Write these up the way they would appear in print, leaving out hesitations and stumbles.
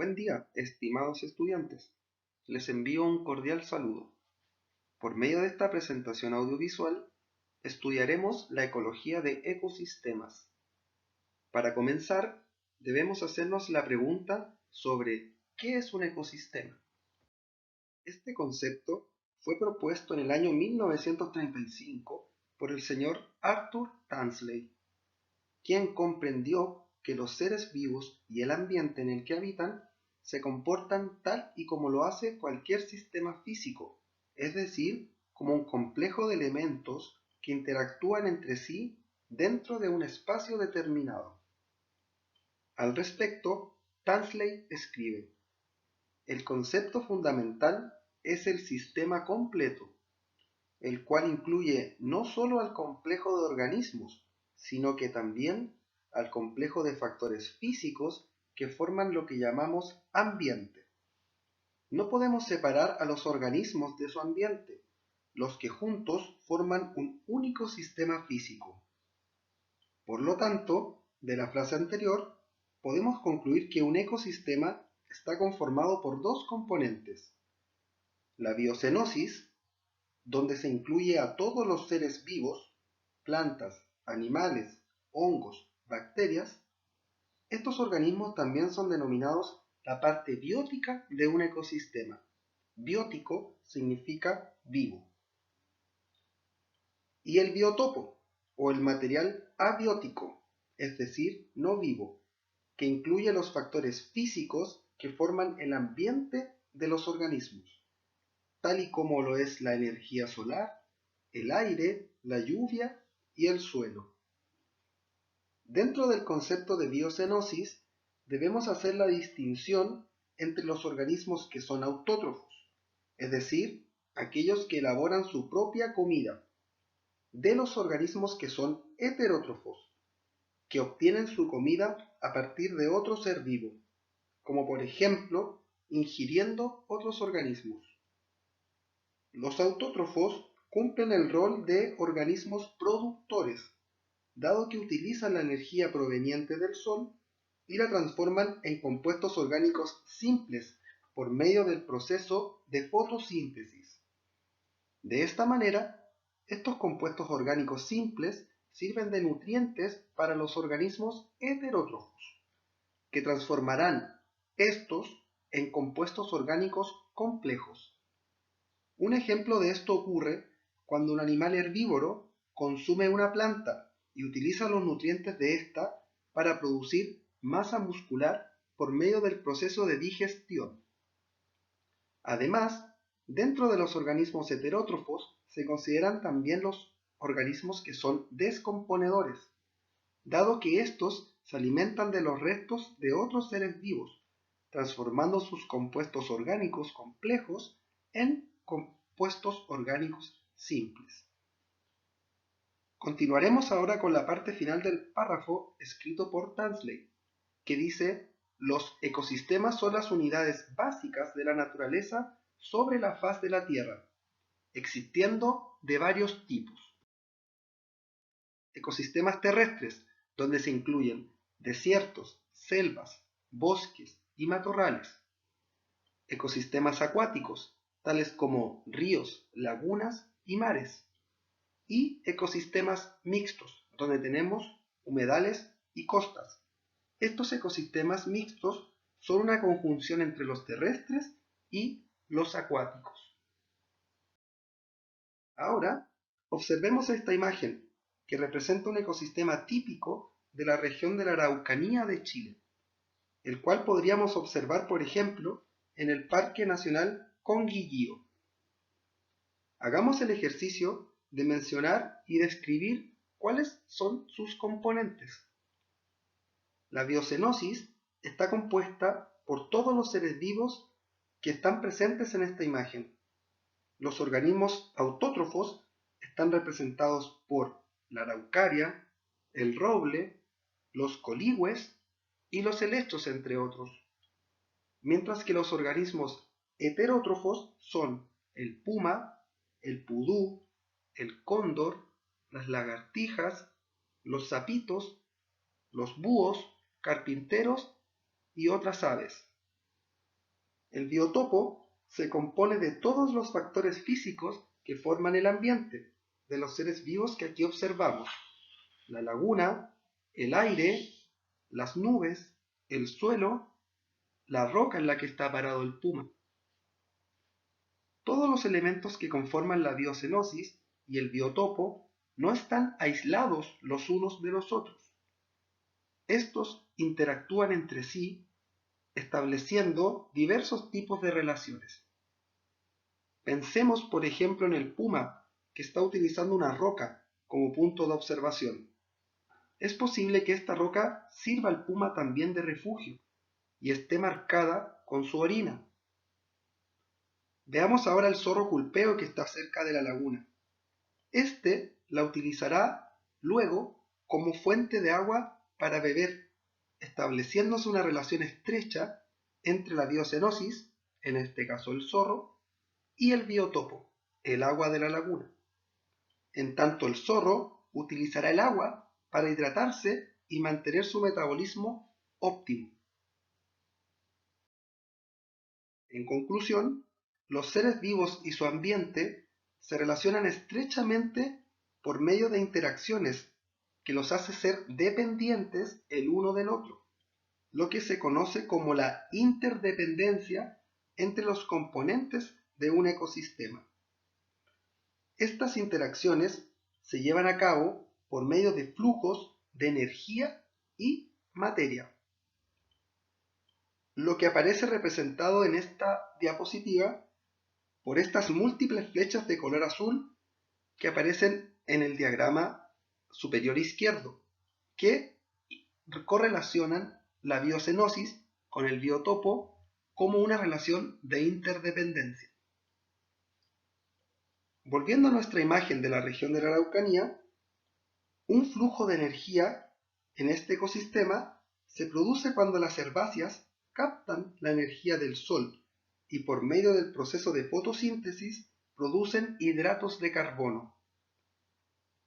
Buen día, estimados estudiantes. Les envío un cordial saludo. Por medio de esta presentación audiovisual, estudiaremos la ecología de ecosistemas. Para comenzar, debemos hacernos la pregunta sobre ¿qué es un ecosistema? Este concepto fue propuesto en el año 1935 por el señor Arthur Tansley, quien comprendió que los seres vivos y el ambiente en el que habitan se comportan tal y como lo hace cualquier sistema físico, es decir, como un complejo de elementos que interactúan entre sí dentro de un espacio determinado. Al respecto, Tansley escribe: el concepto fundamental es el sistema completo, el cual incluye no solo al complejo de organismos, sino que también al complejo de factores físicos que forman lo que llamamos ambiente. No podemos separar a los organismos de su ambiente, los que juntos forman un único sistema físico. Por lo tanto, de la frase anterior, podemos concluir que un ecosistema está conformado por dos componentes: la biocenosis, donde se incluye a todos los seres vivos, plantas, animales, hongos, bacterias. Estos organismos también son denominados la parte biótica de un ecosistema. Biótico significa vivo. Y el biotopo, o el material abiótico, es decir, no vivo, que incluye los factores físicos que forman el ambiente de los organismos, tal y como lo es la energía solar, el aire, la lluvia y el suelo. Dentro del concepto de biocenosis, debemos hacer la distinción entre los organismos que son autótrofos, es decir, aquellos que elaboran su propia comida, de los organismos que son heterótrofos, que obtienen su comida a partir de otro ser vivo, como por ejemplo, ingiriendo otros organismos. Los autótrofos cumplen el rol de organismos productores, dado que utilizan la energía proveniente del sol y la transforman en compuestos orgánicos simples por medio del proceso de fotosíntesis. De esta manera, estos compuestos orgánicos simples sirven de nutrientes para los organismos heterótrofos, que transformarán estos en compuestos orgánicos complejos. Un ejemplo de esto ocurre cuando un animal herbívoro consume una planta y utiliza los nutrientes de esta para producir masa muscular por medio del proceso de digestión. Además, dentro de los organismos heterótrofos se consideran también los organismos que son descomponedores, dado que estos se alimentan de los restos de otros seres vivos, transformando sus compuestos orgánicos complejos en compuestos orgánicos simples. Continuaremos ahora con la parte final del párrafo escrito por Tansley, que dice: los ecosistemas son las unidades básicas de la naturaleza sobre la faz de la Tierra, existiendo de varios tipos. Ecosistemas terrestres, donde se incluyen desiertos, selvas, bosques y matorrales. Ecosistemas acuáticos, tales como ríos, lagunas y mares. Y ecosistemas mixtos, donde tenemos humedales y costas. Estos ecosistemas mixtos son una conjunción entre los terrestres y los acuáticos. Ahora, observemos esta imagen, que representa un ecosistema típico de la región de la Araucanía de Chile, el cual podríamos observar, por ejemplo, en el Parque Nacional Conguillío. Hagamos el ejercicio de mencionar y describir cuáles son sus componentes. La biocenosis está compuesta por todos los seres vivos que están presentes en esta imagen. Los organismos autótrofos están representados por la araucaria, el roble, los coligües y los helechos, entre otros. Mientras que los organismos heterótrofos son el puma, el pudú, el cóndor, las lagartijas, los sapitos, los búhos, carpinteros y otras aves. El biotopo se compone de todos los factores físicos que forman el ambiente de los seres vivos que aquí observamos: la laguna, el aire, las nubes, el suelo, la roca en la que está parado el puma. Todos los elementos que conforman la biocenosis y el biotopo no están aislados los unos de los otros. Estos interactúan entre sí, estableciendo diversos tipos de relaciones. Pensemos, por ejemplo, en el puma, que está utilizando una roca como punto de observación. Es posible que esta roca sirva al puma también de refugio y esté marcada con su orina. Veamos ahora el zorro culpeo que está cerca de la laguna. Este la utilizará luego como fuente de agua para beber, estableciéndose una relación estrecha entre la biocenosis, en este caso el zorro, y el biotopo, el agua de la laguna. En tanto, el zorro utilizará el agua para hidratarse y mantener su metabolismo óptimo. En conclusión, los seres vivos y su ambiente se relacionan estrechamente por medio de interacciones que los hace ser dependientes el uno del otro, lo que se conoce como la interdependencia entre los componentes de un ecosistema. Estas interacciones se llevan a cabo por medio de flujos de energía y materia. Lo que aparece representado en esta diapositiva por estas múltiples flechas de color azul que aparecen en el diagrama superior izquierdo, que correlacionan la biocenosis con el biotopo como una relación de interdependencia. Volviendo a nuestra imagen de la región de la Araucanía, un flujo de energía en este ecosistema se produce cuando las herbáceas captan la energía del sol y por medio del proceso de fotosíntesis producen hidratos de carbono.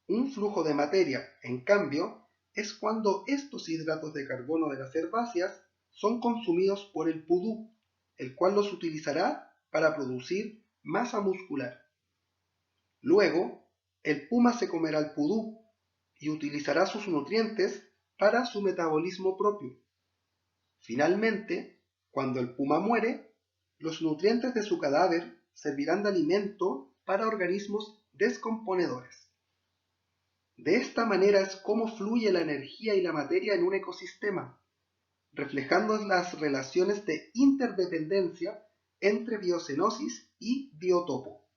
Un flujo de materia, en cambio, es cuando estos hidratos de carbono de las herbáceas son consumidos por el pudú, el cual los utilizará para producir masa muscular. Luego, el puma se comerá el pudú y utilizará sus nutrientes para su metabolismo propio. Finalmente, cuando el puma muere, los nutrientes de su cadáver servirán de alimento para organismos descomponedores. De esta manera es como fluye la energía y la materia en un ecosistema, reflejando las relaciones de interdependencia entre biocenosis y biotopo,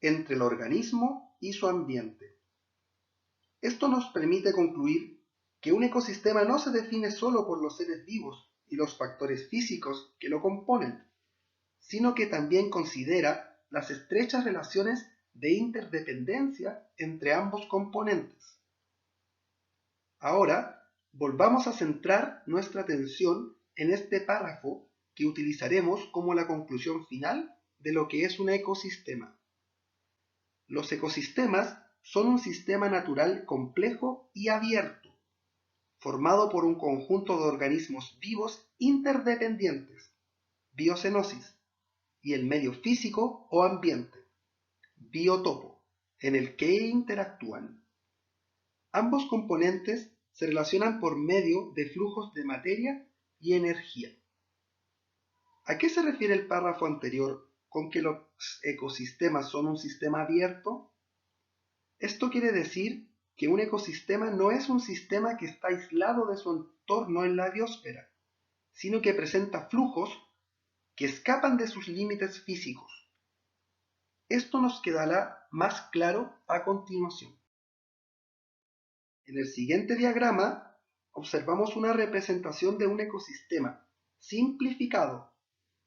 entre el organismo y su ambiente. Esto nos permite concluir que un ecosistema no se define solo por los seres vivos y los factores físicos que lo componen, sino que también considera las estrechas relaciones de interdependencia entre ambos componentes. Ahora, volvamos a centrar nuestra atención en este párrafo que utilizaremos como la conclusión final de lo que es un ecosistema. Los ecosistemas son un sistema natural complejo y abierto, formado por un conjunto de organismos vivos interdependientes, biocenosis, y el medio físico o ambiente, biotopo, en el que interactúan. Ambos componentes se relacionan por medio de flujos de materia y energía. ¿A qué se refiere el párrafo anterior con que los ecosistemas son un sistema abierto? Esto quiere decir que un ecosistema no es un sistema que está aislado de su entorno en la biosfera, sino que presenta flujos que escapan de sus límites físicos. Esto nos quedará más claro a continuación. En el siguiente diagrama observamos una representación de un ecosistema simplificado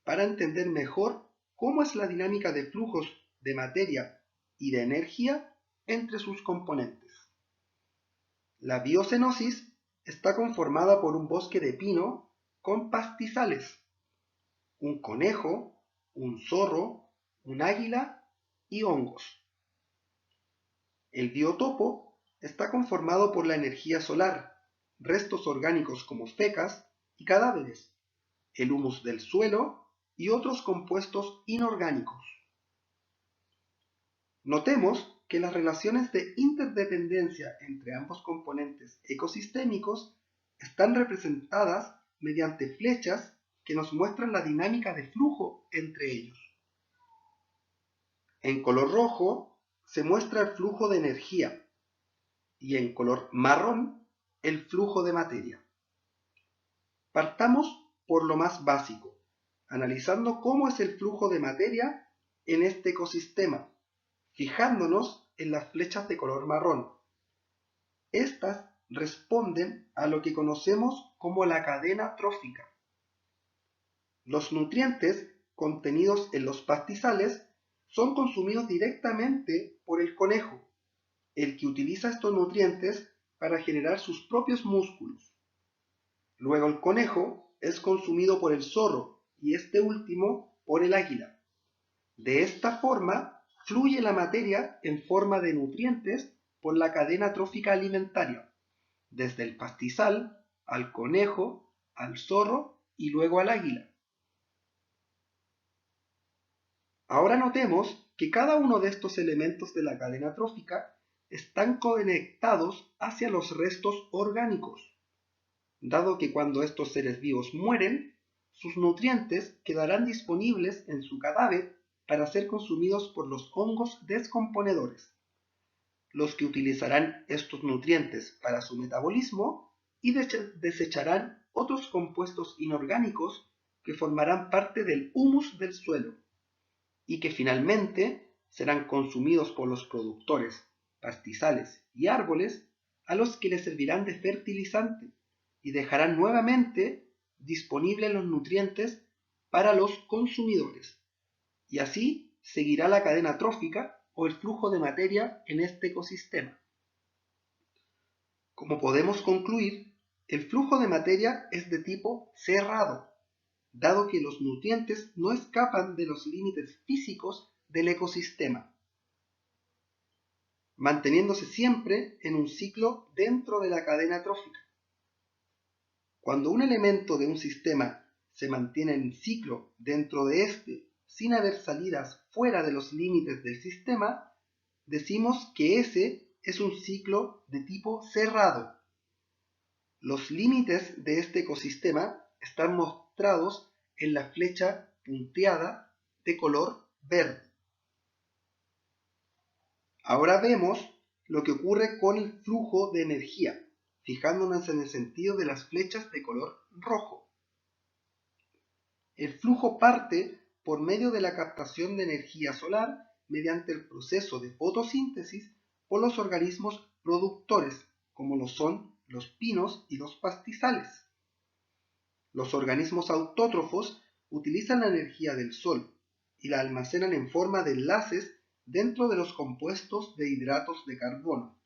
para entender mejor cómo es la dinámica de flujos de materia y de energía entre sus componentes. La biocenosis está conformada por un bosque de pino con pastizales, un conejo, un zorro, un águila y hongos. El biotopo está conformado por la energía solar, restos orgánicos como fecas y cadáveres, el humus del suelo y otros compuestos inorgánicos. Notemos que las relaciones de interdependencia entre ambos componentes ecosistémicos están representadas mediante flechas que nos muestran la dinámica de flujo entre ellos. En color rojo se muestra el flujo de energía y en color marrón el flujo de materia. Partamos por lo más básico, analizando cómo es el flujo de materia en este ecosistema, fijándonos en las flechas de color marrón. Estas responden a lo que conocemos como la cadena trófica. Los nutrientes contenidos en los pastizales son consumidos directamente por el conejo, el que utiliza estos nutrientes para generar sus propios músculos. Luego el conejo es consumido por el zorro y este último por el águila. De esta forma fluye la materia en forma de nutrientes por la cadena trófica alimentaria, desde el pastizal al conejo, al zorro y luego al águila. Ahora notemos que cada uno de estos elementos de la cadena trófica están conectados hacia los restos orgánicos, dado que cuando estos seres vivos mueren, sus nutrientes quedarán disponibles en su cadáver para ser consumidos por los hongos descomponedores, los que utilizarán estos nutrientes para su metabolismo y desecharán otros compuestos inorgánicos que formarán parte del humus del suelo y que finalmente serán consumidos por los productores, pastizales y árboles a los que les servirán de fertilizante y dejarán nuevamente disponibles los nutrientes para los consumidores. Y así seguirá la cadena trófica o el flujo de materia en este ecosistema. Como podemos concluir, el flujo de materia es de tipo cerrado, dado que los nutrientes no escapan de los límites físicos del ecosistema, manteniéndose siempre en un ciclo dentro de la cadena trófica. Cuando un elemento de un sistema se mantiene en ciclo dentro de este sin haber salidas fuera de los límites del sistema, decimos que ese es un ciclo de tipo cerrado. Los límites de este ecosistema están mostrados en la flecha punteada de color verde. Ahora vemos lo que ocurre con el flujo de energía, fijándonos en el sentido de las flechas de color rojo. El flujo parte por medio de la captación de energía solar mediante el proceso de fotosíntesis por los organismos productores, como lo son los pinos y los pastizales. Los organismos autótrofos utilizan la energía del sol y la almacenan en forma de enlaces dentro de los compuestos de hidratos de carbono.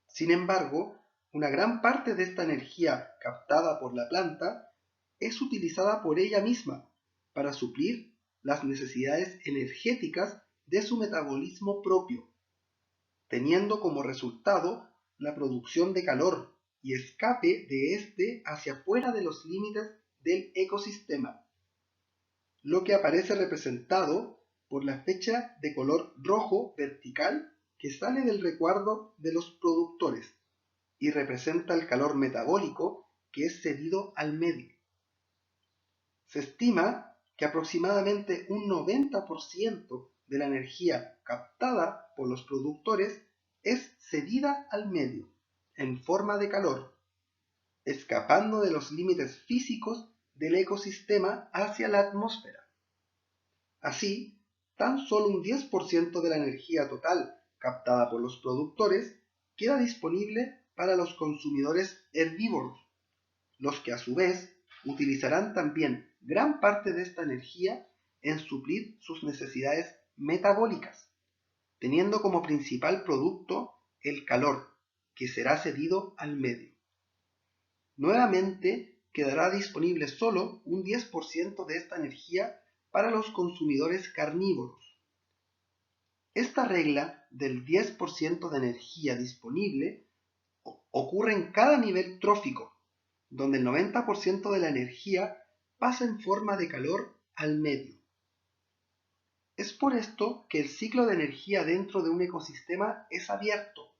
Sin embargo, una gran parte de esta energía captada por la planta es utilizada por ella misma para suplir las necesidades energéticas de su metabolismo propio, teniendo como resultado la producción de calor y escape de éste hacia fuera de los límites del ecosistema, lo que aparece representado por la flecha de color rojo vertical que sale del recuerdo de los productores y representa el calor metabólico que es cedido al medio. Se estima que aproximadamente un 90% de la energía captada por los productores es cedida al medio, en forma de calor, escapando de los límites físicos del ecosistema hacia la atmósfera. Así, tan solo un 10% de la energía total captada por los productores queda disponible para los consumidores herbívoros, los que a su vez utilizarán también gran parte de esta energía en suplir sus necesidades metabólicas, teniendo como principal producto el calor, que será cedido al medio. Nuevamente quedará disponible solo un 10% de esta energía para los consumidores carnívoros. Esta regla del 10% de energía disponible ocurre en cada nivel trófico, donde el 90% de la energía pasa en forma de calor al medio. Es por esto que el ciclo de energía dentro de un ecosistema es abierto,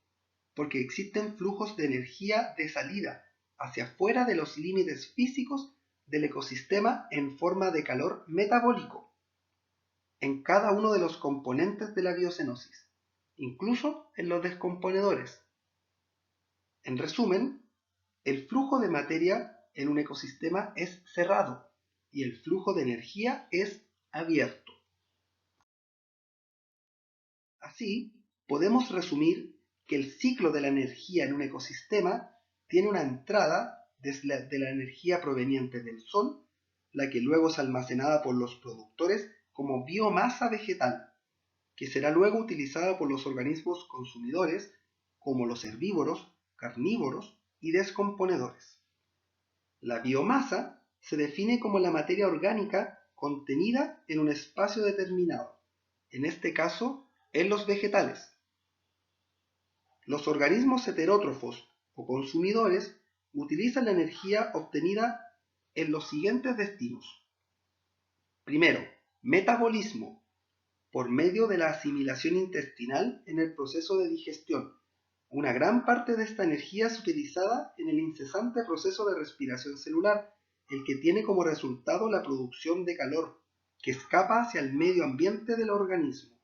porque existen flujos de energía de salida hacia afuera de los límites físicos del ecosistema en forma de calor metabólico en cada uno de los componentes de la biocenosis, incluso en los descomponedores. En resumen, el flujo de materia en un ecosistema es cerrado y el flujo de energía es abierto. Así, podemos resumir que el ciclo de la energía en un ecosistema tiene una entrada de la energía proveniente del sol, la que luego es almacenada por los productores como biomasa vegetal, que será luego utilizada por los organismos consumidores como los herbívoros, carnívoros y descomponedores. La biomasa se define como la materia orgánica contenida en un espacio determinado, en este caso en los vegetales. Los organismos heterótrofos o consumidores utilizan la energía obtenida en los siguientes destinos. Primero, metabolismo, por medio de la asimilación intestinal en el proceso de digestión. Una gran parte de esta energía es utilizada en el incesante proceso de respiración celular, el que tiene como resultado la producción de calor, que escapa hacia el medio ambiente del organismo.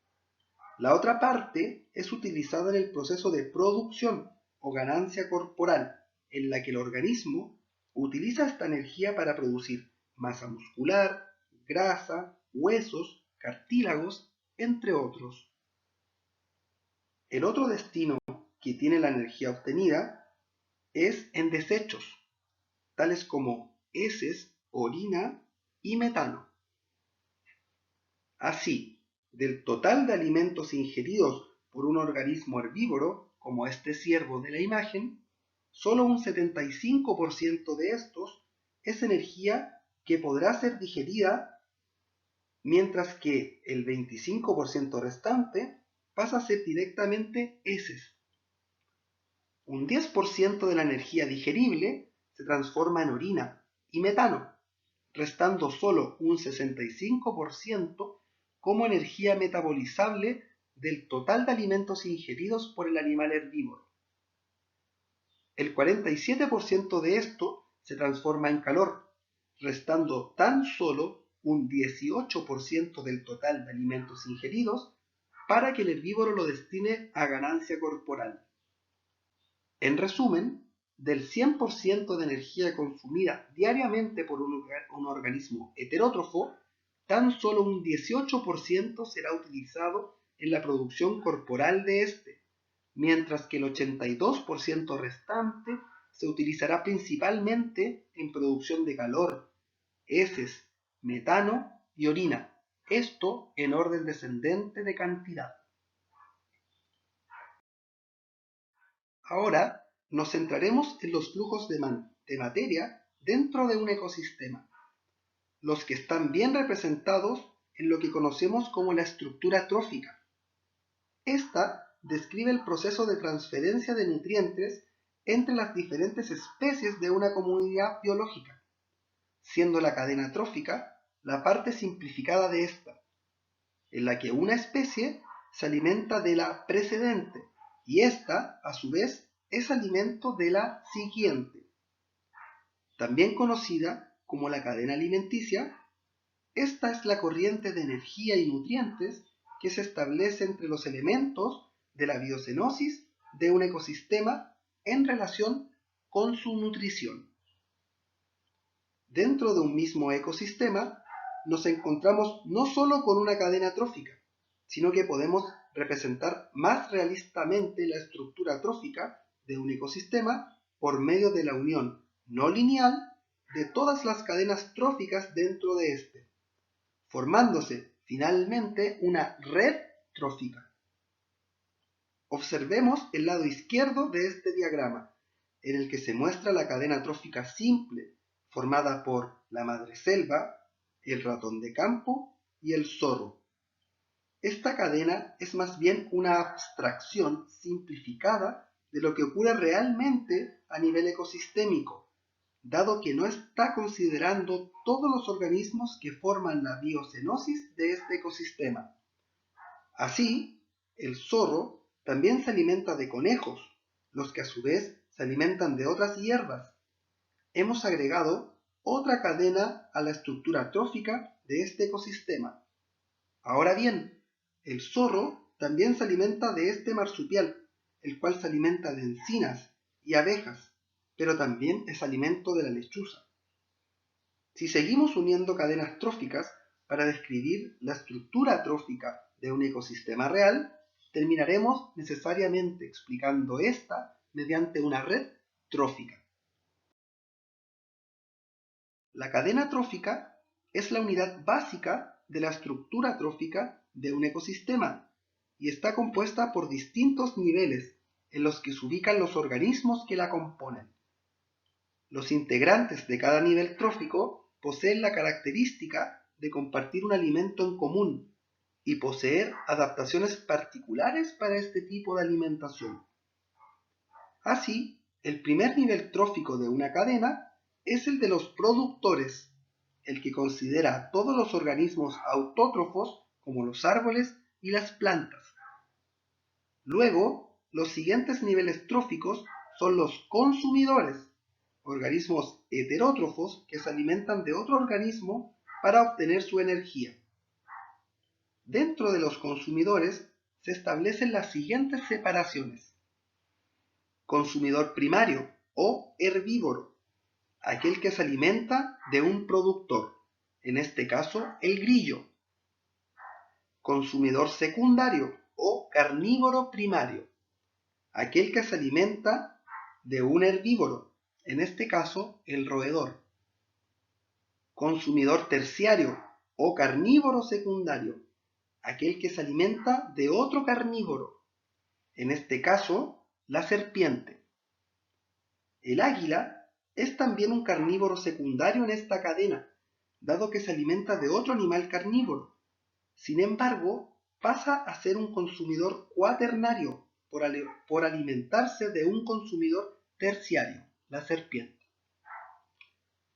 La otra parte es utilizada en el proceso de producción o ganancia corporal, en la que el organismo utiliza esta energía para producir masa muscular, grasa, huesos, cartílagos, entre otros. El otro destino que tiene la energía obtenida es en desechos, tales como heces, orina y metano. Así, del total de alimentos ingeridos por un organismo herbívoro, como este ciervo de la imagen, solo un 75% de estos es energía que podrá ser digerida, mientras que el 25% restante pasa a ser directamente heces. Un 10% de la energía digerible se transforma en orina y metano, restando solo un 65% como energía metabolizable del total de alimentos ingeridos por el animal herbívoro. El 47% de esto se transforma en calor, restando tan solo un 18% del total de alimentos ingeridos para que el herbívoro lo destine a ganancia corporal. En resumen, del 100% de energía consumida diariamente por un organismo heterótrofo, tan solo un 18% será utilizado en la producción corporal de este, mientras que el 82% restante se utilizará principalmente en producción de calor, heces, metano y orina, esto en orden descendente de cantidad. Ahora nos centraremos en los flujos de materia dentro de un ecosistema, los que están bien representados en lo que conocemos como la estructura trófica. Esta describe el proceso de transferencia de nutrientes entre las diferentes especies de una comunidad biológica, siendo la cadena trófica la parte simplificada de esta, en la que una especie se alimenta de la precedente y esta, a su vez, es alimento de la siguiente. También conocida como la cadena alimenticia, esta es la corriente de energía y nutrientes que se establece entre los elementos de la biocenosis de un ecosistema en relación con su nutrición. Dentro de un mismo ecosistema nos encontramos no solo con una cadena trófica, sino que podemos representar más realistamente la estructura trófica de un ecosistema por medio de la unión no lineal de todas las cadenas tróficas dentro de este, formándose finalmente una red trófica. Observemos el lado izquierdo de este diagrama, en el que se muestra la cadena trófica simple, formada por la madreselva, el ratón de campo y el zorro. Esta cadena es más bien una abstracción simplificada de lo que ocurre realmente a nivel ecosistémico, dado que no está considerando todos los organismos que forman la biocenosis de este ecosistema. Así, el zorro también se alimenta de conejos, los que a su vez se alimentan de otras hierbas. Hemos agregado otra cadena a la estructura trófica de este ecosistema. Ahora bien, el zorro también se alimenta de este marsupial, el cual se alimenta de encinas y abejas, pero también es alimento de la lechuza. Si seguimos uniendo cadenas tróficas para describir la estructura trófica de un ecosistema real, terminaremos necesariamente explicando esta mediante una red trófica. La cadena trófica es la unidad básica de la estructura trófica de un ecosistema y está compuesta por distintos niveles en los que se ubican los organismos que la componen. Los integrantes de cada nivel trófico poseen la característica de compartir un alimento en común y poseer adaptaciones particulares para este tipo de alimentación. Así, el primer nivel trófico de una cadena es el de los productores, el que considera a todos los organismos autótrofos como los árboles y las plantas. Luego, los siguientes niveles tróficos son los consumidores, organismos heterótrofos que se alimentan de otro organismo para obtener su energía. Dentro de los consumidores se establecen las siguientes separaciones. Consumidor primario o herbívoro, aquel que se alimenta de un productor, en este caso el grillo. Consumidor secundario o carnívoro primario, aquel que se alimenta de un herbívoro, en este caso el roedor. Consumidor terciario o carnívoro secundario, aquel que se alimenta de otro carnívoro, en este caso la serpiente. El águila es también un carnívoro secundario en esta cadena, dado que se alimenta de otro animal carnívoro. Sin embargo, pasa a ser un consumidor cuaternario por alimentarse de un consumidor terciario, la serpiente.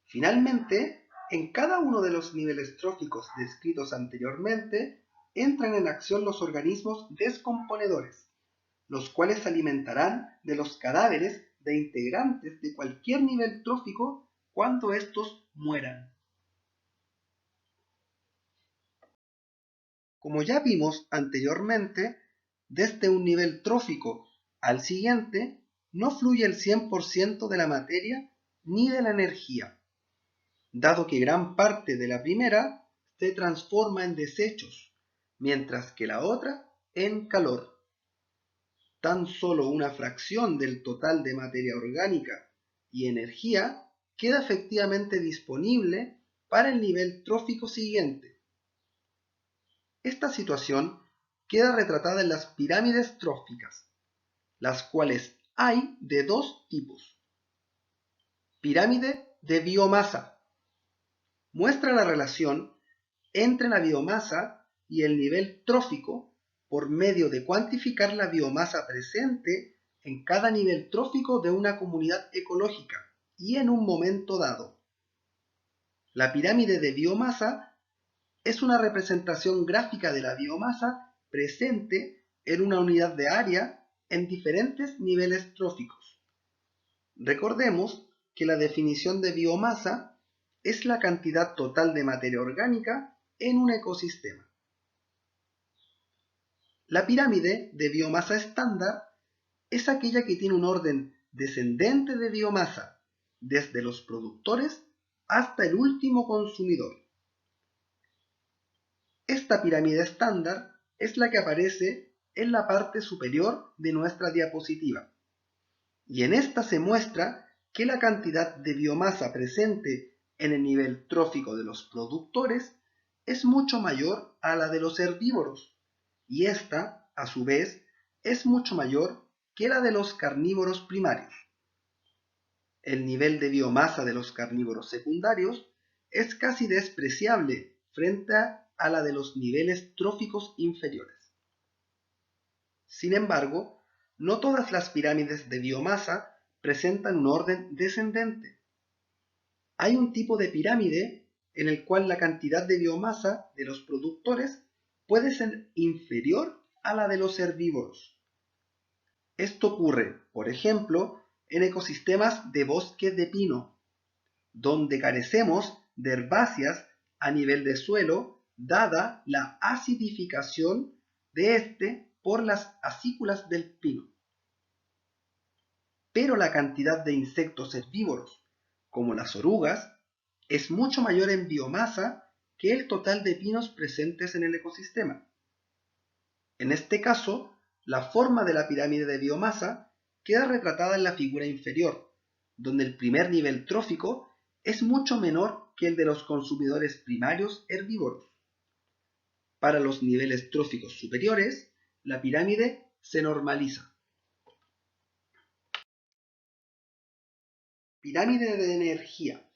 Finalmente, en cada uno de los niveles tróficos descritos anteriormente, entran en acción los organismos descomponedores, los cuales se alimentarán de los cadáveres de integrantes de cualquier nivel trófico cuando estos mueran. Como ya vimos anteriormente, desde un nivel trófico al siguiente no fluye el 100% de la materia ni de la energía, dado que gran parte de la primera se transforma en desechos, mientras que la otra en calor. Tan solo una fracción del total de materia orgánica y energía queda efectivamente disponible para el nivel trófico siguiente. Esta situación queda retratada en las pirámides tróficas, las cuales hay de dos tipos. Pirámide de biomasa. Muestra la relación entre la biomasa y el nivel trófico por medio de cuantificar la biomasa presente en cada nivel trófico de una comunidad ecológica y en un momento dado. La pirámide de biomasa es una representación gráfica de la biomasa presente en una unidad de área en diferentes niveles tróficos. Recordemos que la definición de biomasa es la cantidad total de materia orgánica en un ecosistema. La pirámide de biomasa estándar es aquella que tiene un orden descendente de biomasa, desde los productores hasta el último consumidor. Esta pirámide estándar es la que aparece en la parte superior de nuestra diapositiva, y en esta se muestra que la cantidad de biomasa presente en el nivel trófico de los productores es mucho mayor a la de los herbívoros, y esta, a su vez, es mucho mayor que la de los carnívoros primarios. El nivel de biomasa de los carnívoros secundarios es casi despreciable frente a la de los niveles tróficos inferiores. Sin embargo, no todas las pirámides de biomasa presentan un orden descendente. Hay un tipo de pirámide en el cual la cantidad de biomasa de los productores puede ser inferior a la de los herbívoros. Esto ocurre, por ejemplo, en ecosistemas de bosque de pino, donde carecemos de herbáceas a nivel de suelo, dada la acidificación de este por las acículas del pino. Pero la cantidad de insectos herbívoros, como las orugas, es mucho mayor en biomasa que el total de pinos presentes en el ecosistema. En este caso, la forma de la pirámide de biomasa queda retratada en la figura inferior, donde el primer nivel trófico es mucho menor que el de los consumidores primarios herbívoros. Para los niveles tróficos superiores, la pirámide se normaliza. Pirámide de energía.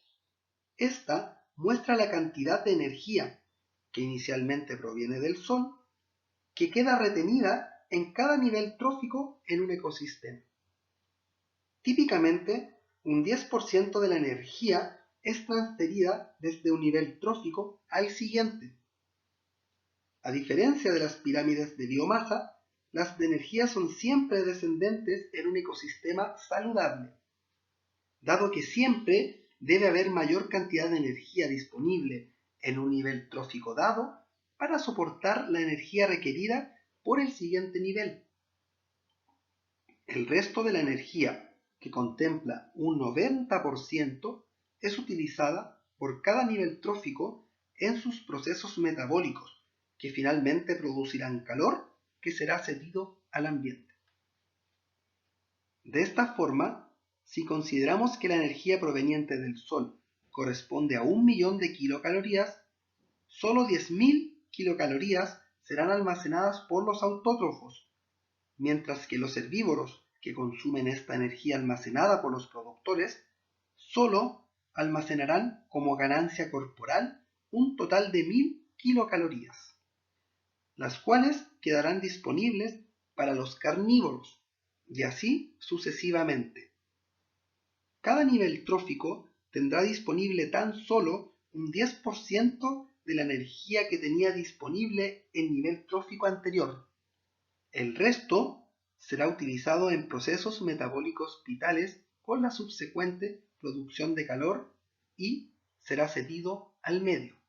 Esta muestra la cantidad de energía que inicialmente proviene del Sol, que queda retenida en cada nivel trófico en un ecosistema. Típicamente, un 10% de la energía es transferida desde un nivel trófico al siguiente. A diferencia de las pirámides de biomasa, las de energía son siempre descendentes en un ecosistema saludable, dado que siempre debe haber mayor cantidad de energía disponible en un nivel trófico dado para soportar la energía requerida por el siguiente nivel. El resto de la energía, que contempla un 90%, es utilizada por cada nivel trófico en sus procesos metabólicos, que finalmente producirán calor que será cedido al ambiente. De esta forma, si consideramos que la energía proveniente del Sol corresponde a 1.000.000 de kilocalorías, solo 10.000 kilocalorías serán almacenadas por los autótrofos, mientras que los herbívoros que consumen esta energía almacenada por los productores solo almacenarán como ganancia corporal un total de 1.000 kilocalorías, las cuales quedarán disponibles para los carnívoros, y así sucesivamente. Cada nivel trófico tendrá disponible tan solo un 10% de la energía que tenía disponible en nivel trófico anterior. El resto será utilizado en procesos metabólicos vitales con la subsecuente producción de calor y será cedido al medio.